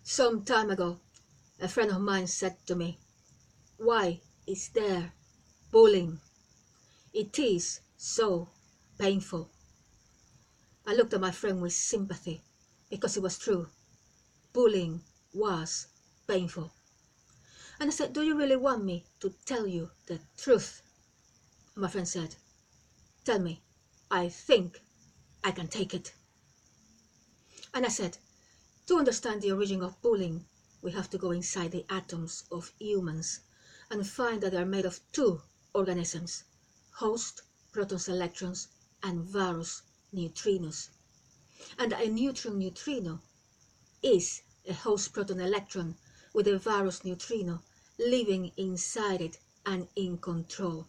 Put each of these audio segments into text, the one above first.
Some time ago, a friend of mine said to me, "Why is there bullying? It is so painful." I looked at my friend with sympathy because it was true. Bullying was painful. And I said, "Do you really want me to tell you the truth?" My friend said, "Tell me. I think I can take it." And I said, to understand the origin of bullying, we have to go inside the atoms of humans and find that they are made of two organisms: host protons, electrons, and varus neutrinos. And a neutron neutrino is a host proton electron with a varus neutrino living inside it and in control.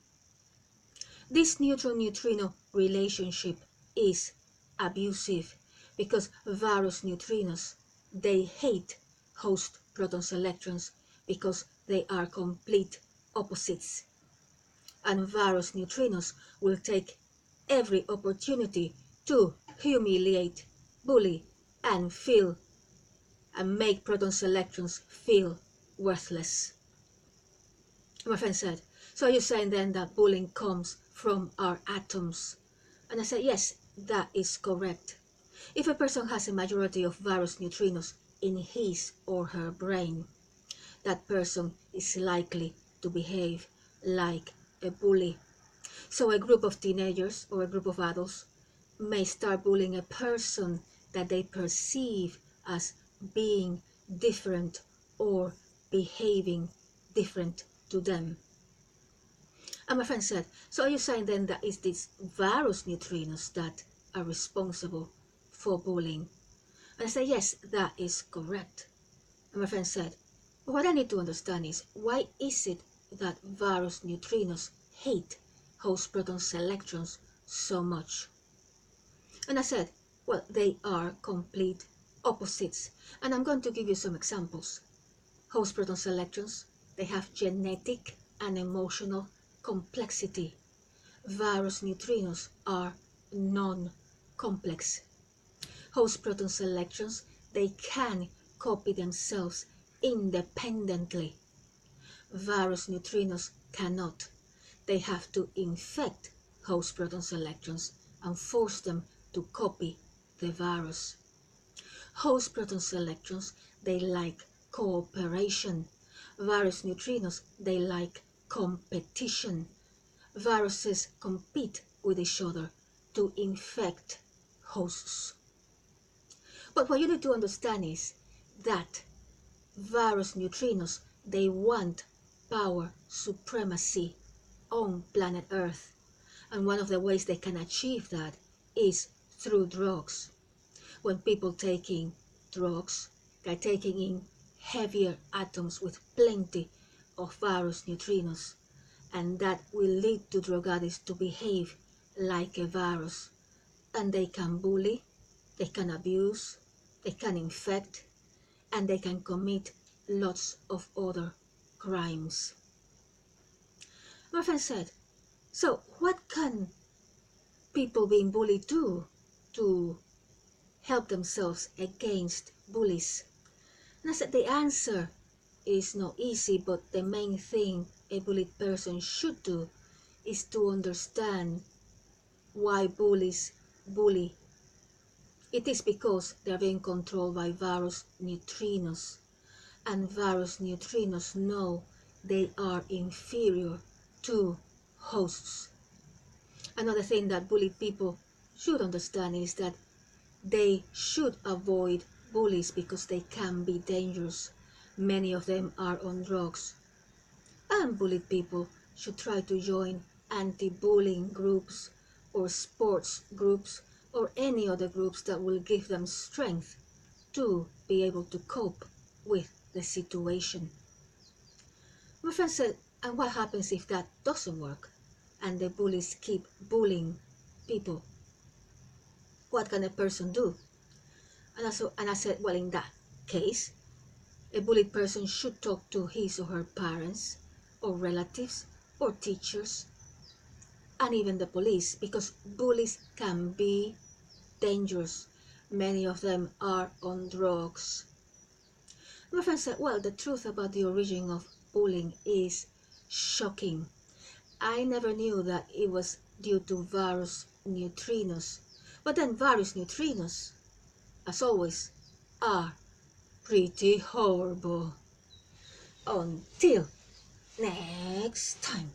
This neutron neutrino relationship is abusive because varus neutrinos, they hate host protons electrons because they are complete opposites. And varus neutrinos will take every opportunity to humiliate, bully, and make protons electrons feel worthless. My friend said, "So are you saying then that bullying comes from our atoms?" And I said, "Yes, that is correct. If a person has a majority of varus neutrinos in his or her brain, that person is likely to behave like a bully. So a group of teenagers or a group of adults may start bullying a person that they perceive as being different or behaving different to them." And my friend said, "So are you saying then that it's these varus neutrinos that are responsible for bullying?" And I said, "Yes, that is correct." And my friend said, "What I need to understand is, why is it that varus neutrinos hate host protons electrons so much?" And I said, "Well, they are complete opposites. And I'm going to give you some examples. Host protons electrons, they have genetic and emotional complexity. Varus neutrinos are non-complex. Host protons electrons, they can copy themselves independently. Varus neutrinos cannot. They have to infect host protons electrons and force them to copy the virus. Host protons electrons, they like cooperation. Varus neutrinos, they like competition. Viruses compete with each other to infect hosts. But what you need to understand is that varus neutrinos, they want power supremacy on planet Earth. And one of the ways they can achieve that is through drugs. When people taking drugs, they're taking in heavier atoms with plenty of varus neutrinos, and that will lead to drug addicts to behave like a virus. And they can bully, they can abuse, they can infect, and they can commit lots of other crimes. My friend said, "So what can people being bullied do to help themselves against bullies?" And I said, the answer is not easy, but the main thing a bullied person should do is to understand why bullies bully. It is because they are being controlled by varus neutrinos, and varus neutrinos know they are inferior to hosts. Another thing that bullied people should understand is that they should avoid bullies because they can be dangerous. Many of them are on drugs. And bullied people should try to join anti-bullying groups or sports groups or any other groups that will give them strength to be able to cope with the situation. My friend said, "And what happens if that doesn't work and the bullies keep bullying people? What can a person do?" And I said, "Well, in that case, a bullied person should talk to his or her parents or relatives or teachers and even the police, because bullies can be dangerous. Many of them are on drugs." My friend said, well, the truth about the origin of bullying is shocking. I never knew that it was due to various neutrinos. But then various neutrinos, as always, are pretty horrible. Until next time.